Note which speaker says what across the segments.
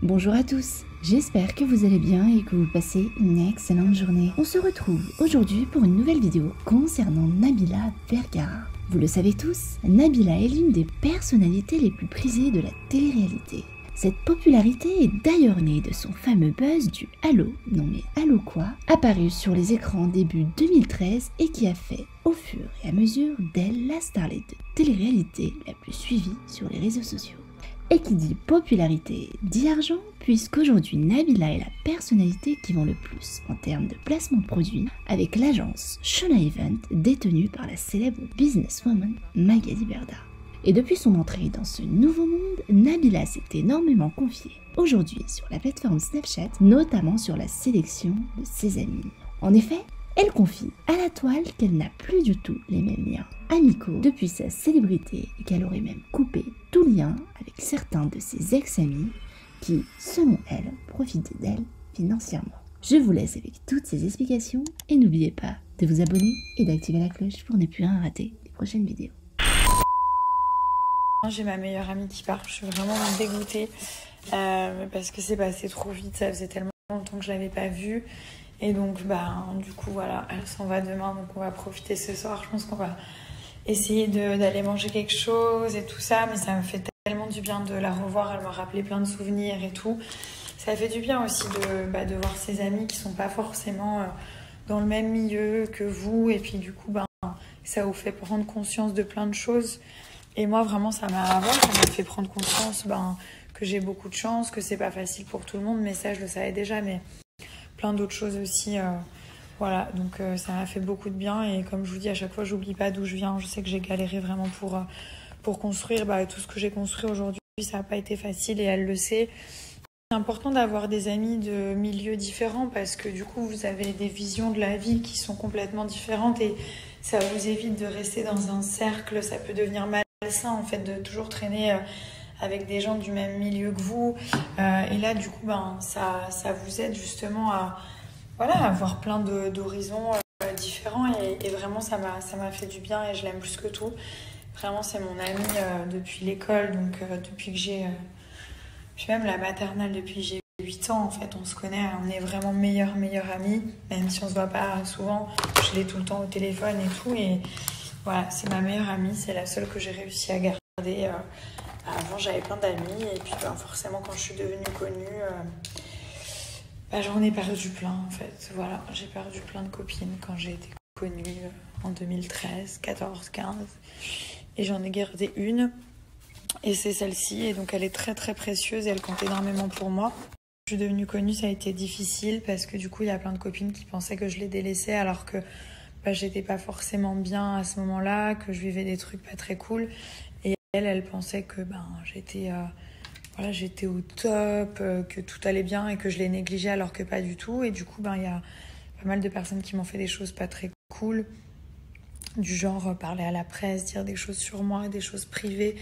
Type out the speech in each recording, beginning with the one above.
Speaker 1: Bonjour à tous, j'espère que vous allez bien et que vous passez une excellente journée. On se retrouve aujourd'hui pour une nouvelle vidéo concernant Nabila Vergara. Vous le savez tous, Nabila est l'une des personnalités les plus prisées de la télé-réalité. Cette popularité est d'ailleurs née de son fameux buzz du Allo, non mais Allo quoi, apparu sur les écrans début 2013 et qui a fait au fur et à mesure d'elle la starlet de télé-réalité la plus suivie sur les réseaux sociaux. Et qui dit popularité dit argent, puisqu'aujourd'hui Nabila est la personnalité qui vend le plus en termes de placement de produits avec l'agence Shona Event détenue par la célèbre businesswoman Magali Berda. Et depuis son entrée dans ce nouveau monde, Nabila s'est énormément confiée aujourd'hui sur la plateforme Snapchat, notamment sur la sélection de ses amis. En effet, elle confie à la toile qu'elle n'a plus du tout les mêmes liens amicaux depuis sa célébrité et qu'elle aurait même coupé tout lien avec certains de ses ex-amis qui, selon elle, profitent d'elle financièrement. Je vous laisse avec toutes ces explications et n'oubliez pas de vous abonner et d'activer la cloche pour ne plus rien rater des prochaines vidéos.
Speaker 2: J'ai ma meilleure amie qui part, je suis vraiment dégoûtée parce que c'est passé trop vite, ça faisait tellement longtemps que je l'avais pas vue. Et donc, du coup, voilà, elle s'en va demain, donc on va profiter ce soir. Je pense qu'on va essayer d'aller manger quelque chose et tout ça, mais ça me fait tellement du bien de la revoir. Elle m'a rappelé plein de souvenirs et tout. Ça fait du bien aussi de voir ses amis qui sont pas forcément dans le même milieu que vous. Et puis, du coup, ça vous fait prendre conscience de plein de choses. Et moi, vraiment, ça m'a fait prendre conscience que j'ai beaucoup de chance, que c'est pas facile pour tout le monde, mais ça, je le savais déjà, mais plein d'autres choses aussi. Voilà, donc ça m'a fait beaucoup de bien. Et comme je vous dis, à chaque fois, j'oublie pas d'où je viens. Je sais que j'ai galéré vraiment pour construire tout ce que j'ai construit aujourd'hui. Ça n'a pas été facile et elle le sait. C'est important d'avoir des amis de milieux différents parce que du coup, vous avez des visions de la vie qui sont complètement différentes et ça vous évite de rester dans un cercle. Ça peut devenir malsain en fait de toujours traîner avec des gens du même milieu que vous. Et là, du coup, ça vous aide justement à avoir plein d'horizons différents. Et vraiment, ça m'a fait du bien et je l'aime plus que tout. Vraiment, c'est mon amie depuis l'école, donc depuis que j'ai... puis même la maternelle, depuis que j'ai 8 ans, en fait, on se connaît. On est vraiment meilleure amie. Même si on se voit pas souvent, je l'ai tout le temps au téléphone et tout. Et voilà, c'est ma meilleure amie. C'est la seule que j'ai réussi à garder. Avant, j'avais plein d'amis. Et puis, forcément, quand je suis devenue connue, j'en ai perdu plein, en fait. Voilà, j'ai perdu plein de copines quand j'ai été connue en 2013, 14, 15. Et j'en ai gardé une. Et c'est celle-ci. Et donc, elle est très, très précieuse. Et elle compte énormément pour moi. Je suis devenue connue, ça a été difficile parce que du coup, il y a plein de copines qui pensaient que je l'ai délaissée alors que j'étais pas forcément bien à ce moment-là, que je vivais des trucs pas très cool. Et elle pensait que j'étais au top, que tout allait bien et que je l'ai négligée alors que pas du tout. Et du coup, il y a pas mal de personnes qui m'ont fait des choses pas très cool, du genre parler à la presse, dire des choses sur moi, des choses privées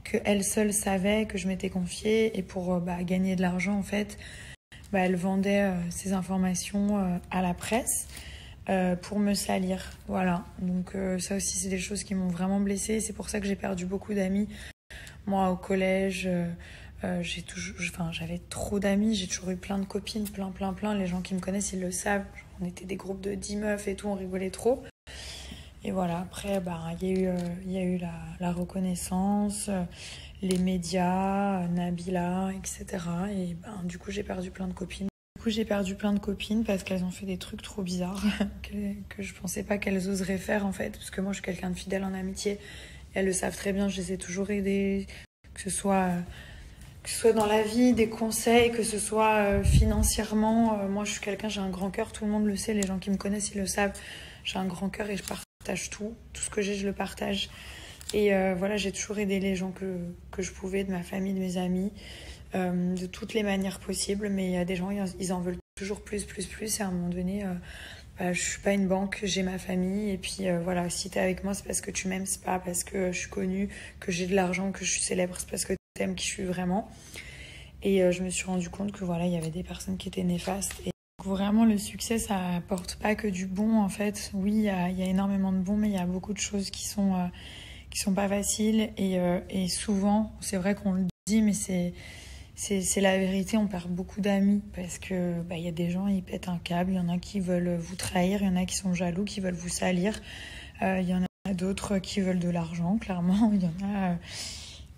Speaker 2: qu'elle seule savait, que je m'étais confiée. Et pour gagner de l'argent, en fait, elle vendait ces informations à la presse pour me salir. Voilà, donc ça aussi, c'est des choses qui m'ont vraiment blessée. C'est pour ça que j'ai perdu beaucoup d'amis. Moi, au collège... j'avais trop d'amis, j'ai toujours eu plein de copines, plein. Les gens qui me connaissent, ils le savent. On était des groupes de 10 meufs et tout, on rigolait trop. Et voilà, après, il y a eu la reconnaissance, les médias, Nabila, etc. Et du coup, j'ai perdu plein de copines. Parce qu'elles ont fait des trucs trop bizarres que je pensais pas qu'elles oseraient faire, en fait. Parce que moi, je suis quelqu'un de fidèle en amitié. Et elles le savent très bien, je les ai toujours aidées, que ce soit dans la vie, des conseils, que ce soit financièrement. Moi, je suis quelqu'un, j'ai un grand cœur, tout le monde le sait, les gens qui me connaissent, ils le savent. J'ai un grand cœur et je partage tout ce que j'ai, je le partage. Et j'ai toujours aidé les gens que je pouvais, de ma famille, de mes amis, de toutes les manières possibles. Mais il y a des gens, ils en veulent toujours plus. Et à un moment donné, je suis pas une banque, j'ai ma famille. Et puis si t'es avec moi, c'est parce que tu m'aimes, c'est pas parce que je suis connue, que j'ai de l'argent, que je suis célèbre, c'est parce que t'aimes qui je suis vraiment. Et je me suis rendu compte que il y avait des personnes qui étaient néfastes. Et vraiment, le succès, ça apporte pas que du bon, en fait. Oui, il y a énormément de bon, mais il y a beaucoup de choses qui sont pas faciles. Et souvent, c'est vrai qu'on le dit, mais c'est la vérité, on perd beaucoup d'amis parce que il y a des gens, ils pètent un câble, il y en a qui veulent vous trahir, il y en a qui sont jaloux, qui veulent vous salir, il y en a d'autres qui veulent de l'argent, clairement, il y en a...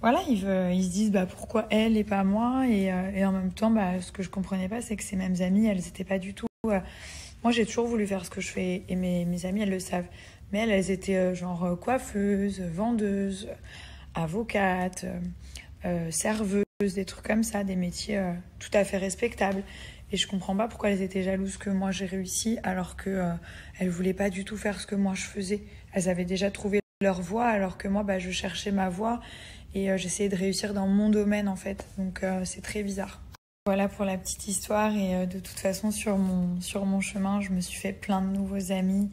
Speaker 2: Voilà, ils se disent pourquoi elle et pas moi, et en même temps, ce que je comprenais pas, c'est que ces mêmes amies, elles étaient pas du tout... Moi, j'ai toujours voulu faire ce que je fais, et mes amies, elles le savent, mais elles étaient genre coiffeuses, vendeuses, avocates, serveuses, des trucs comme ça, des métiers tout à fait respectables. Et je comprends pas pourquoi elles étaient jalouses que moi j'ai réussi, alors que elles voulaient pas du tout faire ce que moi je faisais. Elles avaient déjà trouvé leur voie, alors que moi, je cherchais ma voie et j'essayais de réussir dans mon domaine, en fait. Donc, c'est très bizarre. Voilà pour la petite histoire. Et de toute façon, sur mon chemin, je me suis fait plein de nouveaux amis,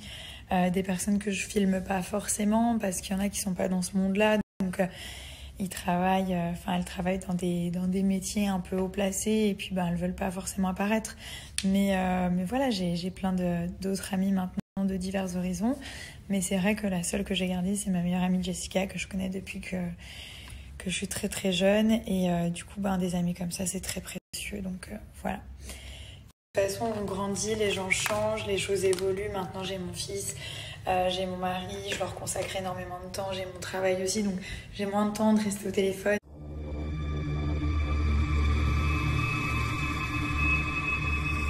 Speaker 2: des personnes que je filme pas forcément, parce qu'il y en a qui sont pas dans ce monde-là. Donc, elles travaillent dans des métiers un peu haut placés, et puis elles veulent pas forcément apparaître. Mais voilà, j'ai plein d'autres amis maintenant de divers horizons. Mais c'est vrai que la seule que j'ai gardée, c'est ma meilleure amie Jessica, que je connais depuis que je suis très très jeune. Et du coup, des amis comme ça, c'est très précieux. Donc voilà. De toute façon, on grandit, les gens changent, les choses évoluent. Maintenant, j'ai mon fils, j'ai mon mari, je leur consacre énormément de temps. J'ai mon travail aussi, donc j'ai moins de temps de rester au téléphone.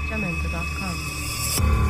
Speaker 3: Jamendo.com